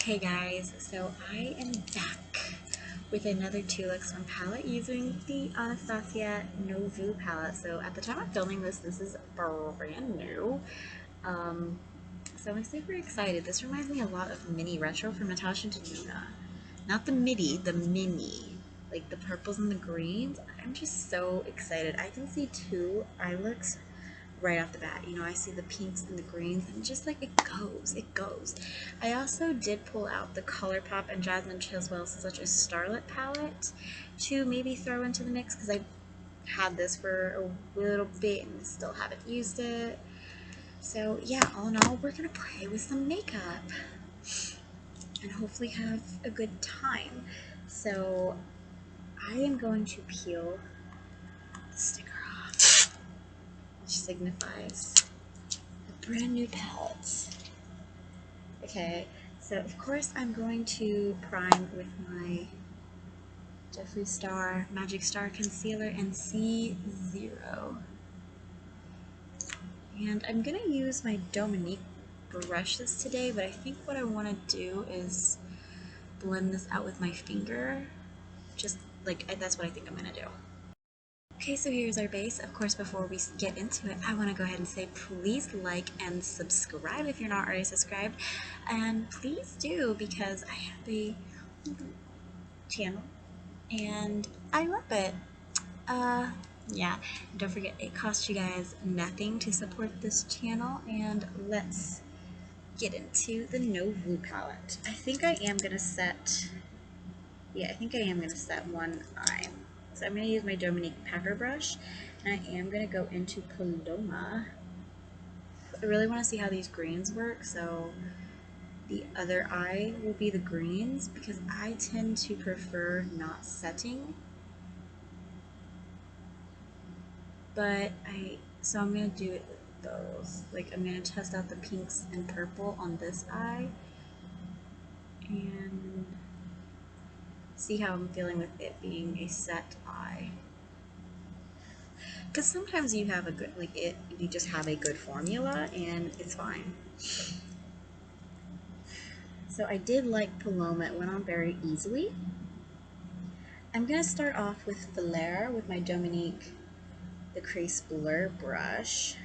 Okay guys, so I am back with another 2X1 palette using the Anastasia Noveau palette. So at the time of filming this is brand new. So I'm super excited. This reminds me a lot of Mini Retro from Natasha Denona. Not the midi, the mini. Like the purples and the greens. I'm just so excited. I can see two eye looks right off the bat. You know, I see the pinks and the greens, and just like it goes. I also did pull out the ColourPop and Jasmine Chiswell such a Starlet palette to maybe throw into the mix because I had this for a little bit and still haven't used it. So yeah, all in all, we're gonna play with some makeup and hopefully have a good time. So I am going to peel the sticker off, which signifies brand new palettes. Okay, so of course I'm going to prime with my Jeffree Star Magic Star Concealer in C0. And I'm going to use my Dominique brushes today, but I think what I want to do is blend this out with my finger. Just like, that's what I think I'm going to do. Okay, so here's our base. Of course, before we get into it, I want to go ahead and say please like and subscribe if you're not already subscribed. And please do, because I have a channel and I love it. Yeah, don't forget, it costs you guys nothing to support this channel. And let's get into the Noveau palette. I think I am going to set, one eye. So I'm going to use my Dominique Packer brush, and I am going to go into Paloma. I really want to see how these greens work, so the other eye will be the greens, because I tend to prefer not setting. But so I'm going to do it with those. Like, I'm going to test out the pinks and purple on this eye, and see how I'm feeling with it being a set eye. Because sometimes you have a good, you just have a good formula and it's fine. So I did like Paloma, it went on very easily. I'm going to start off with Flare with my Dominique, the Crease Blur brush.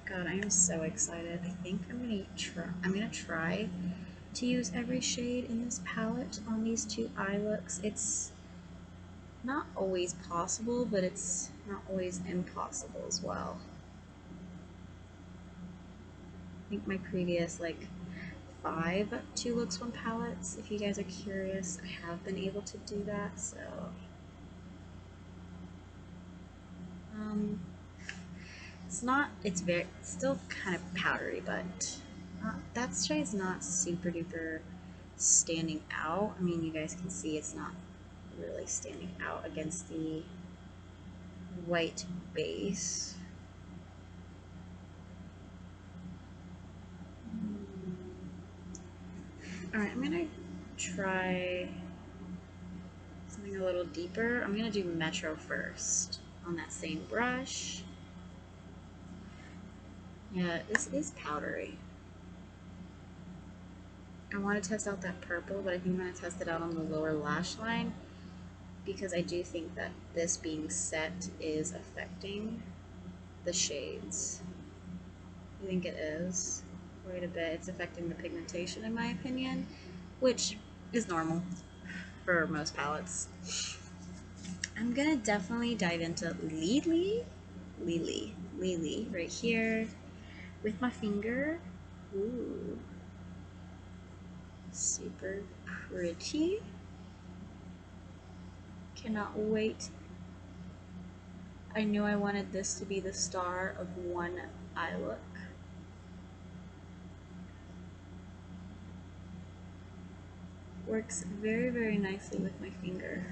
God, I am so excited. I think I'm going to try to use every shade in this palette on these two eye looks. It's not always possible, but it's not always impossible as well. I think my previous 5 2-looks-1 palettes, if you guys are curious, I have been able to do that, so it's still kind of powdery, but that shade's not super duper standing out. I mean, you guys can see it's not really standing out against the white base. Alright, I'm gonna try something a little deeper. I'm gonna do Metro first on that same brush. Yeah, this is powdery. I want to test out that purple, but I think I'm going to test it out on the lower lash line, because I do think that this being set is affecting the shades. I think it is quite a bit. It's affecting the pigmentation, in my opinion, which is normal for most palettes. I'm going to definitely dive into Lily right here with my finger. Ooh. Super pretty. Cannot wait. I knew I wanted this to be the star of one eye look. Works very, very nicely with my finger.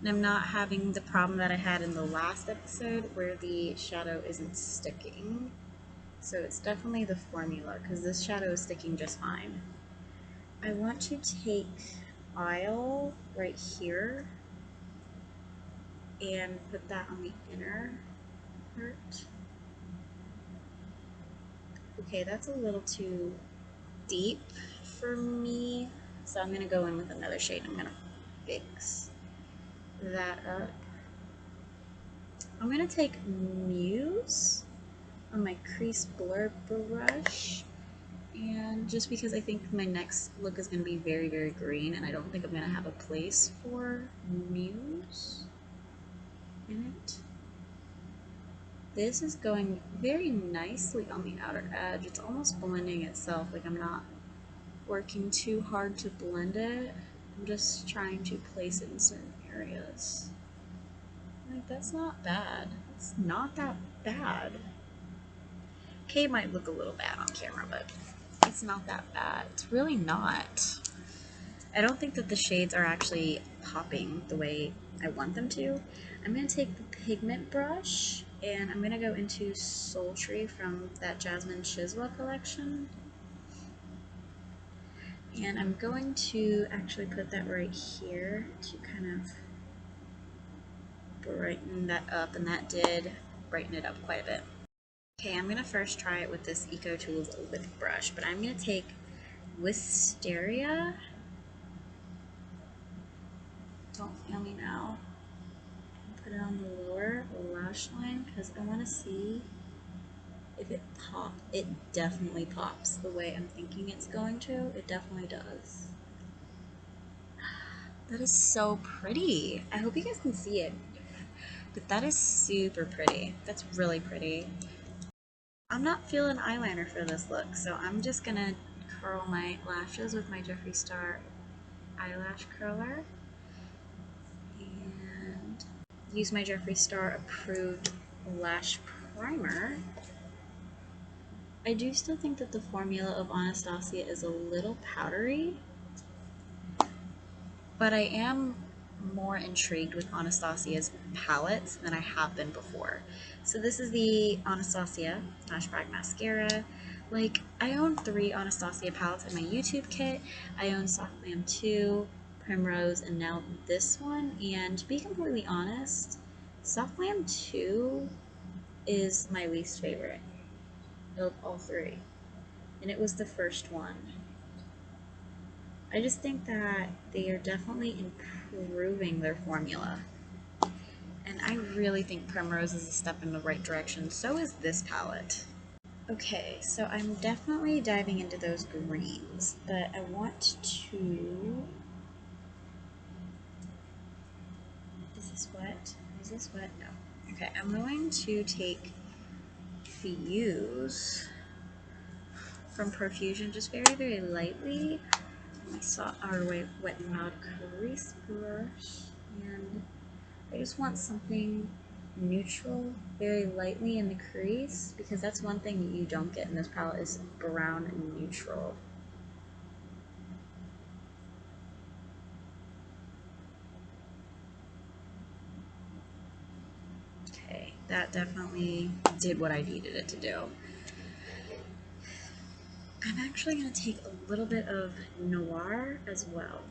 And I'm not having the problem that I had in the last episode where the shadow isn't sticking. So it's definitely the formula, because this shadow is sticking just fine. I want to take Isle right here and put that on the inner part. Okay, that's a little too deep for me. So I'm going to go in with another shade. I'm going to fix that up. I'm going to take Muse on my crease blur brush. And just because I think my next look is going to be very, very green, and I don't think I'm going to have a place for Muse in it. This is going very nicely on the outer edge. It's almost blending itself, like I'm not working too hard to blend it. I'm just trying to place it in certain areas. Like, that's not bad. It's not that bad. Kay might look a little bad on camera, but it's not that bad. It's really not. I don't think that the shades are actually popping the way I want them to. I'm going to take the pigment brush and I'm going to go into Sultry from that Jasmine Chiswa collection. And I'm going to actually put that right here to kind of brighten that up, and that did brighten it up quite a bit. Okay, I'm going to first try it with this Eco Tools lip brush, but I'm going to take Wisteria. Don't feel me now. Put it on the lower lash line because I want to see if it pops. It definitely pops the way I'm thinking it's going to. It definitely does. That is so pretty. I hope you guys can see it. But that is super pretty. That's really pretty. I'm not feeling eyeliner for this look, so I'm just gonna curl my lashes with my Jeffree Star eyelash curler. And use my Jeffree Star approved lash primer. I do still think that the formula of Anastasia is a little powdery, but I am more intrigued with Anastasia's palettes than I have been before. So this is the Anastasia Flashback Mascara. Like, I own 3 Anastasia palettes in my YouTube kit. I own Soft Glam 2, Primrose, and now this one. And to be completely honest, Soft Glam 2 is my least favorite of all 3. And it was the first one. I just think that they are definitely improving their formula. And I really think Primrose is a step in the right direction. So is this palette. Okay, so I'm definitely diving into those greens, but I want to... Is this wet? Is this wet? No. Okay, I'm going to take Fuse from Profusion just very, very lightly. I saw our Wet n Wild crease brush, and I just want something neutral, very lightly in the crease, because that's one thing you don't get in this palette is brown and neutral. Okay, that definitely did what I needed it to do. I'm actually going to take a little bit of Noir as well.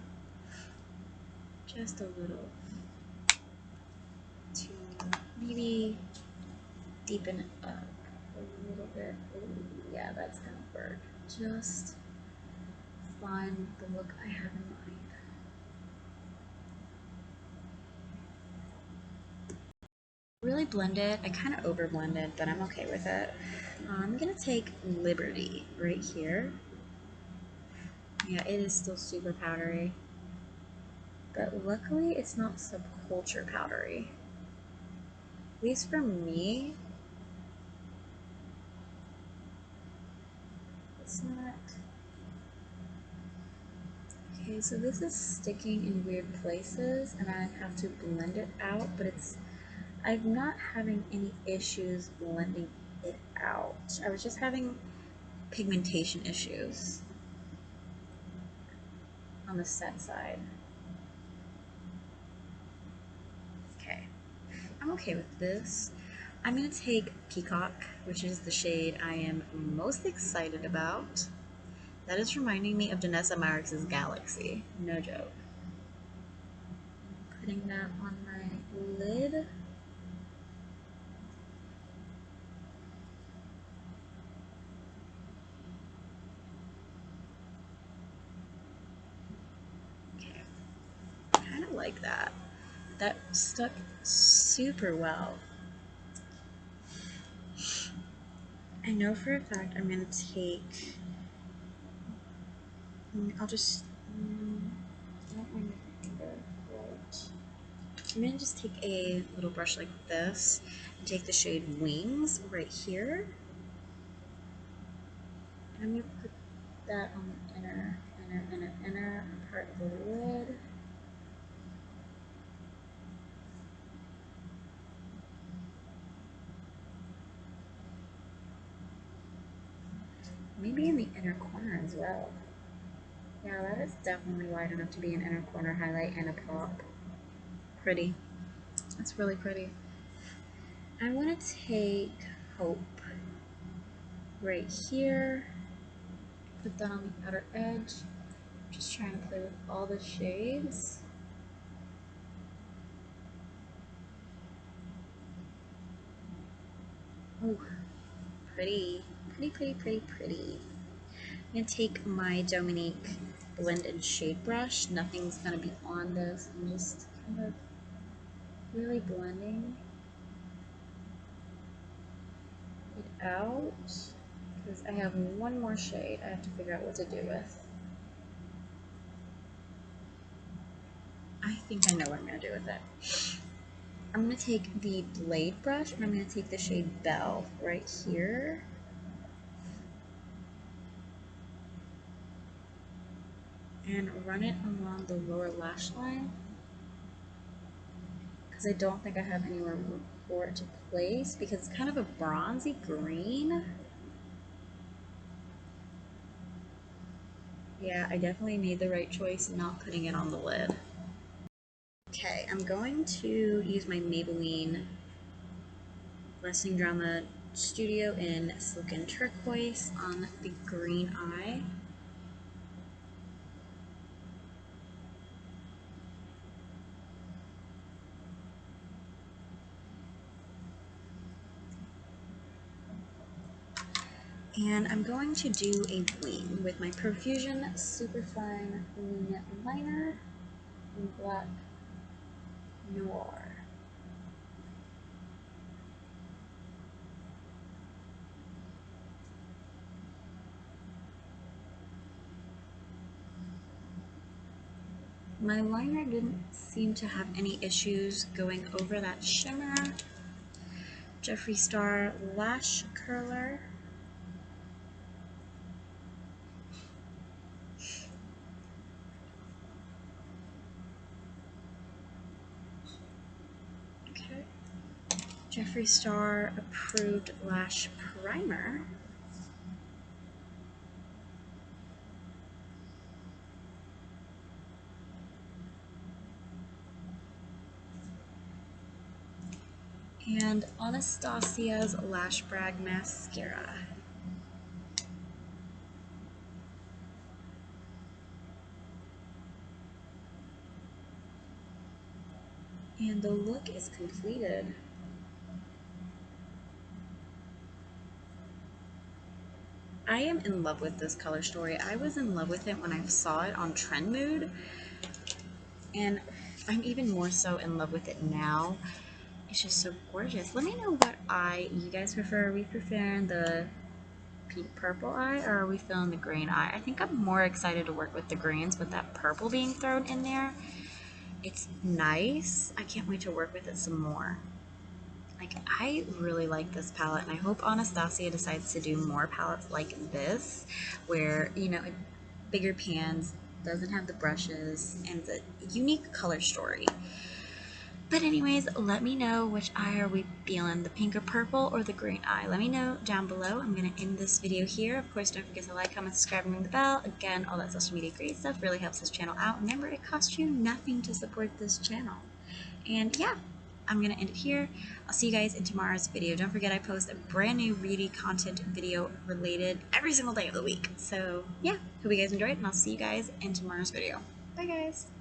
Just a little. To maybe deepen it up a little bit. Ooh, yeah, that's going to work. Just find the look I have in mind. Really blended. I kind of over blended, but I'm okay with it. I'm going to take Liberty right here. Yeah, it is still super powdery. But luckily, it's not subculture powdery. At least for me, it's not. Okay, so this is sticking in weird places, and I have to blend it out, but I'm not having any issues blending it out. I was just having pigmentation issues on the set side. Okay, I'm okay with this. I'm going to take Peacock, which is the shade I am most excited about. That is reminding me of Danessa Myricks' Galaxy. No joke. Putting that on my lid. like that. That stuck super well. I know for a fact I'm going to take, I'll just, I don't want my finger right. I'm going to just take a little brush like this and take the shade Wings right here. And I'm going to put that on the inner part of the lid. Maybe in the inner corner as well. Yeah, that is definitely wide enough to be an inner corner highlight and a pop. Pretty. That's really pretty. I want to take Hope right here. Put that on the outer edge. Just trying to play with all the shades. Oh, pretty. Pretty. I'm going to take my Dominique Blend and Shade Brush. Nothing's going to be on this. I'm just kind of really blending it out because I have one more shade I have to figure out what to do with. I think I know what I'm going to do with it. I'm going to take the blade brush and I'm going to take the shade Belle right here. And run it along the lower lash line because I don't think I have anywhere for it to place because it's kind of a bronzy green. Yeah, I definitely made the right choice not putting it on the lid. Okay, I'm going to use my Maybelline Lasting Drama Studio in Silken Turquoise on the green eye. And I'm going to do a wing with my Profusion Superfine Wing Liner in Black Noir. My liner didn't seem to have any issues going over that shimmer. Jeffree Star Lash Curler. Okay. Jeffree Star Approved Lash Primer. And Anastasia's Lash Brag Mascara. And the look is completed. I am in love with this color story. I was in love with it when I saw it on Trend Mood, and I'm even more so in love with it now. It's just so gorgeous. Let me know what eye you guys prefer. Are we preferring the pink purple eye or are we feeling the green eye? I think I'm more excited to work with the greens with that purple being thrown in there. It's nice. I can't wait to work with it some more. Like, I really like this palette, and I hope Anastasia decides to do more palettes like this, where, you know, bigger pans, doesn't have the brushes, and it's a unique color story. But anyways, let me know which eye are we feeling, the pink or purple or the green eye. Let me know down below. I'm going to end this video here. Of course, don't forget to like, comment, subscribe, and ring the bell. Again, all that social media great stuff really helps this channel out. Remember, it costs you nothing to support this channel. And yeah, I'm going to end it here. I'll see you guys in tomorrow's video. Don't forget I post a brand new beauty content video related every single day of the week. So yeah, hope you guys enjoyed, and I'll see you guys in tomorrow's video. Bye guys!